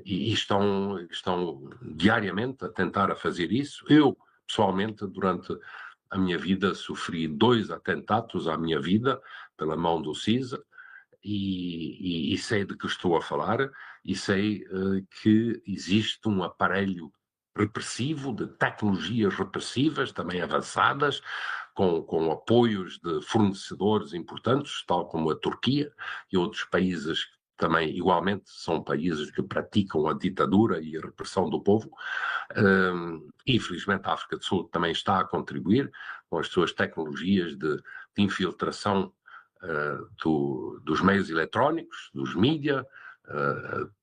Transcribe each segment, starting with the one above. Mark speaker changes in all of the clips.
Speaker 1: e estão diariamente a tentar a fazer isso. Eu, pessoalmente, durante a minha vida, sofri 2 atentados à minha vida pela mão do CISA, e sei de que estou a falar, e sei que existe um aparelho repressivo, de tecnologias repressivas também avançadas, com apoios de fornecedores importantes, tal como a Turquia e outros países que também, igualmente, são países que praticam a ditadura e a repressão do povo. Infelizmente, a África do Sul também está a contribuir com as suas tecnologias de infiltração dos meios eletrónicos, dos mídia,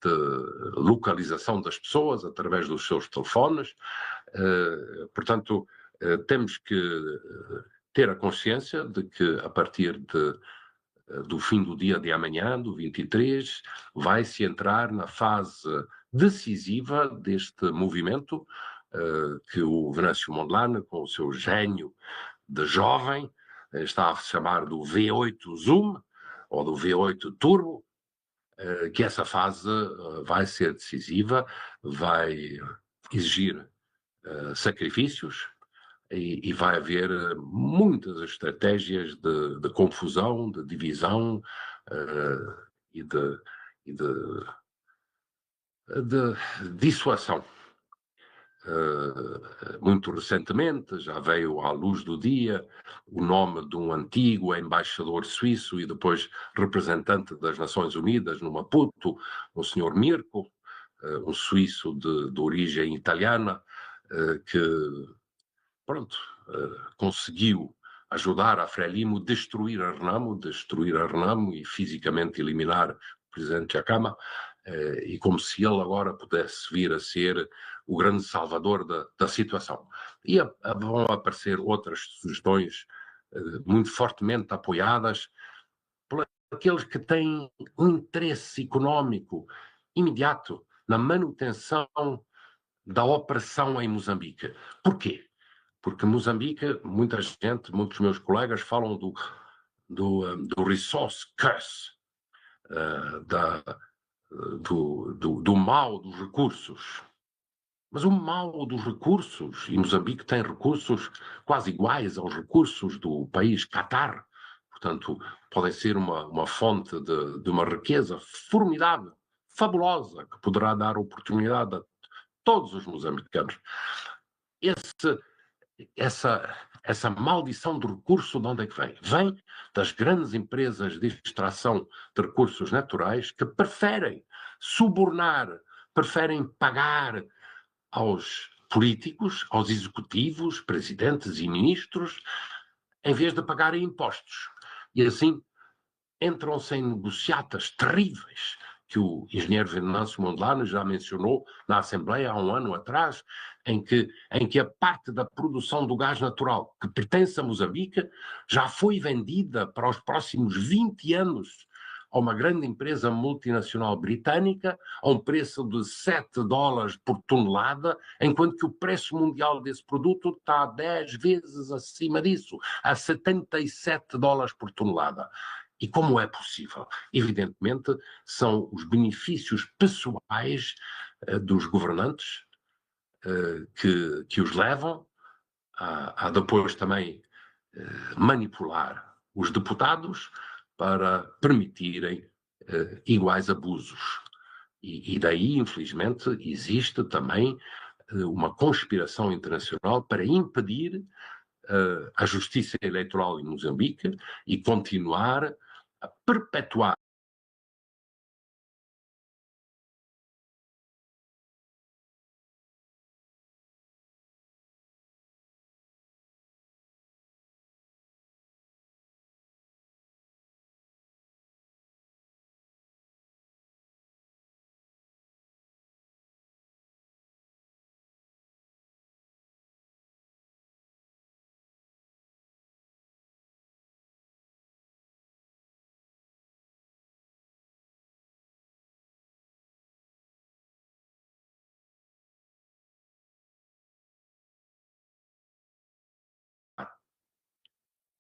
Speaker 1: de localização das pessoas através dos seus telefones. Portanto, temos que ter a consciência de que a partir do fim do dia de amanhã, do 23, vai-se entrar na fase decisiva deste movimento que o Venâncio Mondlane, com o seu gênio de jovem, está a chamar do V8 Zoom ou do V8 Turbo, que essa fase vai ser decisiva, vai exigir sacrifícios e vai haver muitas estratégias de confusão, de divisão e de dissuasão. Muito recentemente, já veio à luz do dia o nome de um antigo embaixador suíço e depois representante das Nações Unidas no Maputo, o Sr. Mirko, um suíço de origem italiana, que, pronto, conseguiu ajudar a Frelimo destruir a Renamo e fisicamente eliminar o presidente Jacama, e como se ele agora pudesse vir a ser o grande salvador da situação. E vão aparecer outras sugestões muito fortemente apoiadas por aqueles que têm um interesse económico imediato na manutenção da opressão em Moçambique. Porquê? Porque Moçambique, muita gente, muitos meus colegas falam do resource curse, do mal dos recursos. Mas o mal dos recursos, e Moçambique tem recursos quase iguais aos recursos do país Catar, portanto, podem ser uma fonte de uma riqueza formidável, fabulosa, que poderá dar oportunidade a todos os moçambicanos. Essa maldição do recurso, de onde é que vem? Vem das grandes empresas de extração de recursos naturais que preferem subornar, preferem pagar aos políticos, aos executivos, presidentes e ministros, em vez de pagarem impostos. E assim entram-se em negociatas terríveis, que o engenheiro Venâncio Mondlane já mencionou na Assembleia há um ano atrás, em que a parte da produção do gás natural que pertence a Moçambique já foi vendida para os próximos 20 anos a uma grande empresa multinacional britânica a um preço de $7 por tonelada, enquanto que o preço mundial desse produto está 10 vezes acima disso, a $77 por tonelada. E como é possível? Evidentemente, são os benefícios pessoais dos governantes que os levam a depois também manipular os deputados para permitirem iguais abusos. E daí, infelizmente, existe também uma conspiração internacional para impedir a justiça eleitoral em Moçambique e continuar a perpetuar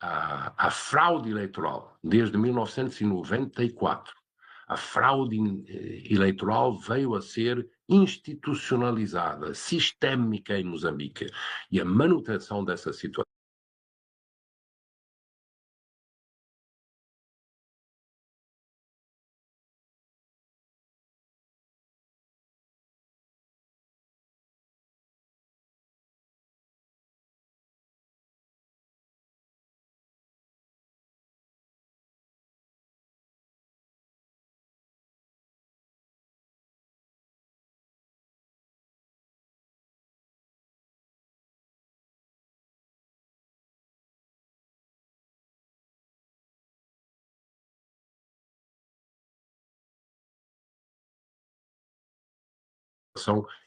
Speaker 1: a fraude eleitoral desde 1994, a fraude eleitoral veio a ser institucionalizada, sistémica em Moçambique. E a manutenção dessa situação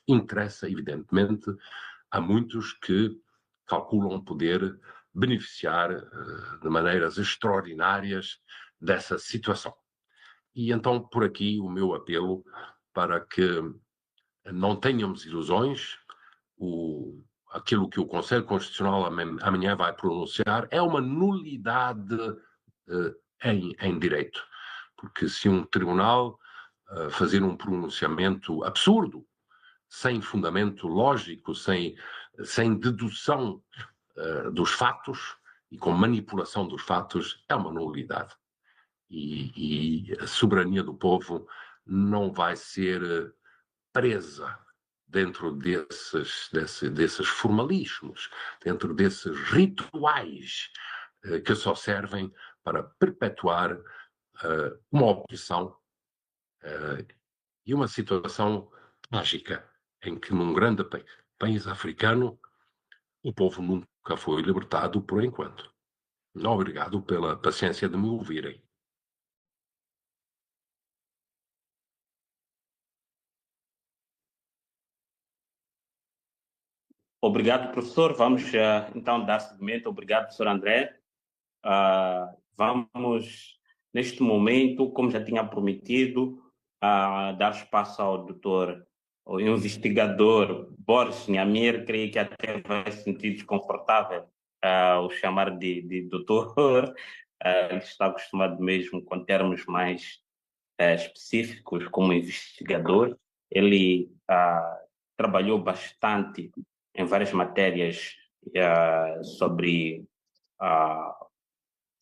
Speaker 1: interessa, evidentemente, a muitos que calculam poder beneficiar de maneiras extraordinárias dessa situação. E então, por aqui, o meu apelo para que não tenhamos ilusões, aquilo que o Conselho Constitucional amanhã vai pronunciar é uma nulidade em direito. Porque se um tribunal fazer um pronunciamento absurdo, sem fundamento lógico, sem dedução dos fatos e com manipulação dos fatos, é uma nulidade. E a soberania do povo não vai ser presa dentro desses formalismos, dentro desses rituais que só servem para perpetuar uma opressão e uma situação trágica em que num grande país africano o povo nunca foi libertado por enquanto. Obrigado pela paciência de me ouvirem.
Speaker 2: Obrigado, professor. Vamos então dar seguimento. Obrigado, professor André. Vamos, neste momento, como já tinha prometido, dar espaço ao doutor, o investigador Boris Nyamir. Creio que até vai se sentir desconfortável o chamar de doutor. Ele está acostumado mesmo com termos mais específicos como investigador. Ele trabalhou bastante em várias matérias sobre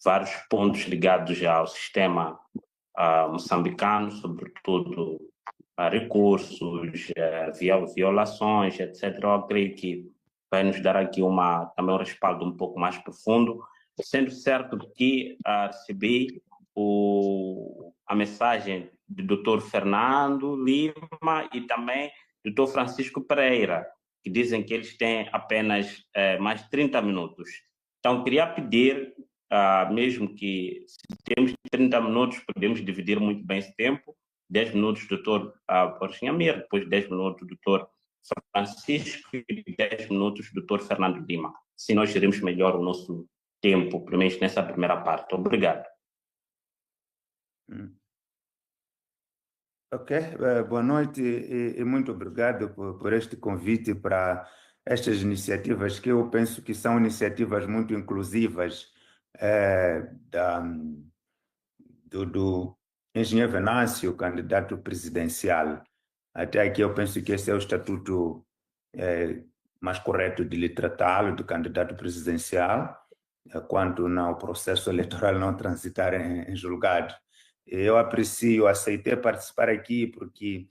Speaker 2: vários pontos ligados ao sistema moçambicano, sobretudo recursos, violações, etc. Eu creio que vai nos dar aqui também um respaldo um pouco mais profundo, sendo certo que recebi a mensagem do Dr. Fernando Lima e também do Dr. Francisco Pereira, que dizem que eles têm apenas mais 30 minutos. Então, queria pedir, mesmo que se temos 30 minutos, podemos dividir muito bem esse tempo, 10 minutos do Dr. Boris Nyamir, depois 10 minutos do Dr. Francisco e 10 minutos do Dr. Fernando Lima. Se nós gerirmos melhor o nosso tempo, pelo menos nessa primeira parte. Obrigado.
Speaker 3: Ok, boa noite e muito obrigado por este convite para estas iniciativas que eu penso que são iniciativas muito inclusivas do engenheiro Venâncio, candidato presidencial. Até aqui eu penso que esse é o estatuto mais correto de lhe tratá-lo, do candidato presidencial, quanto ao processo eleitoral não transitar em julgado. Eu aprecio, aceitei participar aqui porque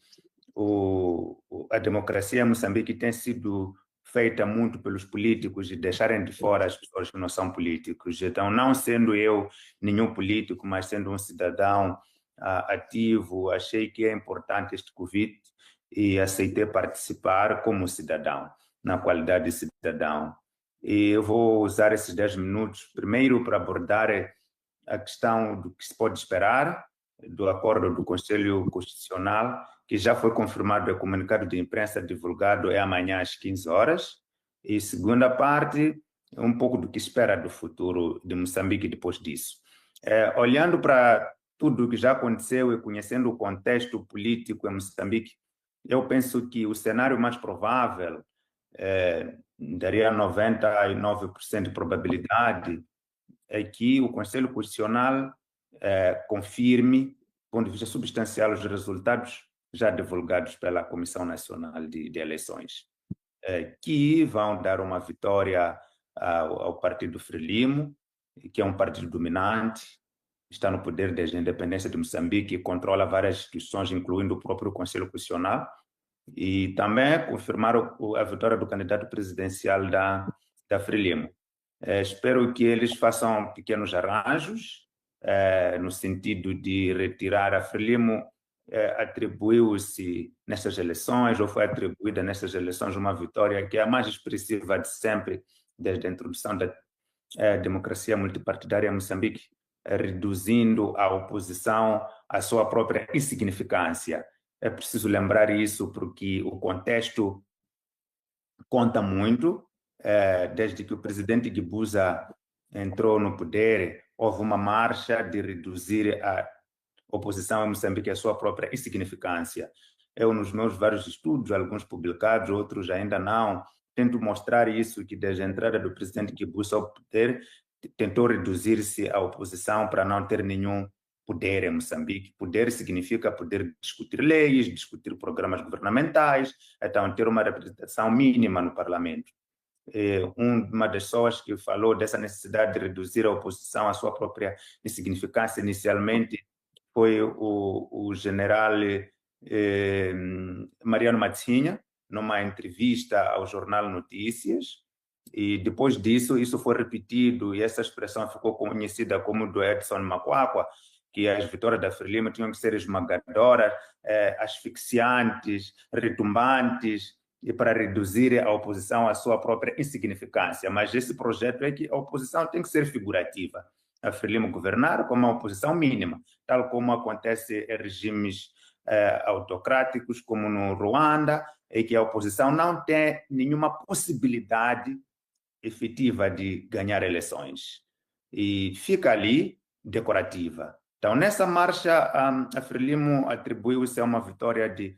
Speaker 3: a democracia em Moçambique tem sido feita muito pelos políticos e deixarem de fora as pessoas que não são políticos. Então, não sendo eu nenhum político, mas sendo um cidadão ativo, achei que é importante este convite e aceitei participar como cidadão, na qualidade de cidadão. E eu vou usar esses 10 minutos, primeiro, para abordar a questão do que se pode esperar do acordo do Conselho Constitucional, que já foi confirmado em comunicado de imprensa divulgado amanhã às 15 horas. E segunda parte, um pouco do que espera do futuro de Moçambique depois disso. Olhando para tudo o que já aconteceu e conhecendo o contexto político em Moçambique, eu penso que o cenário mais provável daria 99% de probabilidade é que o Conselho Constitucional confirme ponto de vista substancial, os resultados já divulgados pela Comissão Nacional de Eleições, que vão dar uma vitória ao Partido Frelimo, que é um partido dominante, está no poder desde a independência de Moçambique e controla várias instituições, incluindo o próprio Conselho Constitucional, e também confirmaram a vitória do candidato presidencial da Frelimo. Espero que eles façam pequenos arranjos, no sentido de retirar a Frelimo. Atribuiu-se nestas eleições, ou foi atribuída nestas eleições, uma vitória que é a mais expressiva de sempre, desde a introdução da democracia multipartidária em Moçambique, reduzindo a oposição à sua própria insignificância. É preciso lembrar isso porque o contexto conta muito. Desde que o presidente Guebuza entrou no poder, houve uma marcha de reduzir a oposição em Moçambique à sua própria insignificância. Eu, nos meus vários estudos, alguns publicados, outros ainda não, tento mostrar isso, que desde a entrada do presidente Guebuza ao poder, tentou reduzir-se a oposição para não ter nenhum poder em Moçambique. Poder significa poder discutir leis, discutir programas governamentais, então ter uma representação mínima no parlamento. Uma das pessoas que falou dessa necessidade de reduzir a oposição à sua própria insignificância inicialmente foi o general Mariano Matsinha, numa entrevista ao jornal Notícias, e depois disso isso foi repetido e essa expressão ficou conhecida como do Edson Macuacua, que as vitórias da Frelimo tinham que ser esmagadoras, asfixiantes, retumbantes, e para reduzir a oposição à sua própria insignificância. Mas esse projeto é que a oposição tem que ser figurativa. A Frelimo governar como uma oposição mínima, tal como acontece em regimes autocráticos, como no Ruanda, em que a oposição não tem nenhuma possibilidade efetiva de ganhar eleições. E fica ali decorativa. Então, nessa marcha, a Frelimo atribuiu-se a uma vitória de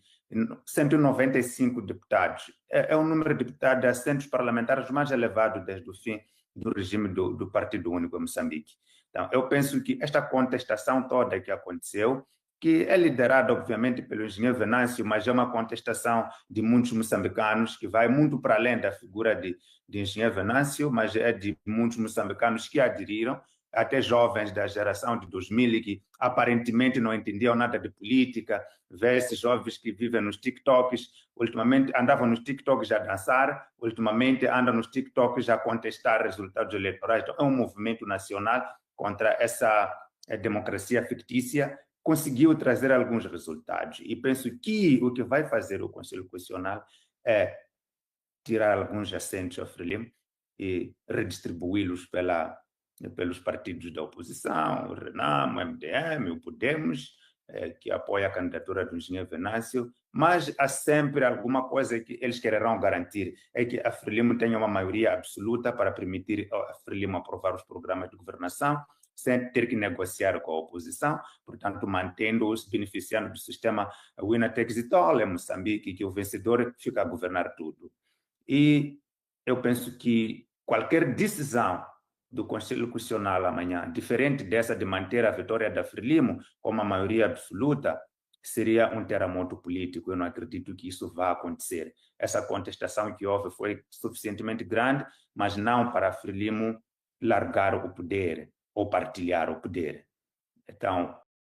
Speaker 3: 195 deputados. É o número de deputados de assentos parlamentares mais elevado desde o fim do regime do Partido Único em Moçambique. Então, eu penso que esta contestação toda que aconteceu, que é liderada, obviamente, pelo engenheiro Venâncio, mas é uma contestação de muitos moçambicanos, que vai muito para além da figura de engenheiro Venâncio, mas é de muitos moçambicanos que aderiram, até jovens da geração de 2000 que aparentemente não entendiam nada de política, ver esses jovens que vivem nos TikToks, ultimamente andavam nos TikToks a dançar, ultimamente andam nos TikToks a contestar resultados eleitorais. Então, é um movimento nacional contra essa democracia fictícia, conseguiu trazer alguns resultados. E penso que o que vai fazer o Conselho Constitucional é tirar alguns assentos ao Frelimo e redistribuí-los pelos partidos da oposição, o Renamo, o MDM, o Podemos, que apoia a candidatura do engenheiro Venâncio, mas há sempre alguma coisa que eles quererão garantir, é que a Frelimo tenha uma maioria absoluta para permitir a Frelimo aprovar os programas de governação, sem ter que negociar com a oposição, portanto, mantendo-os, beneficiando do sistema winner takes it all em Moçambique, que o vencedor fica a governar tudo. E eu penso que qualquer decisão do Conselho Constitucional amanhã, diferente dessa de manter a vitória da Frelimo com uma maioria absoluta, seria um terremoto político. Eu não acredito que isso vá acontecer. Essa contestação que houve foi suficientemente grande, mas não para a Frelimo largar o poder ou partilhar o poder. Então,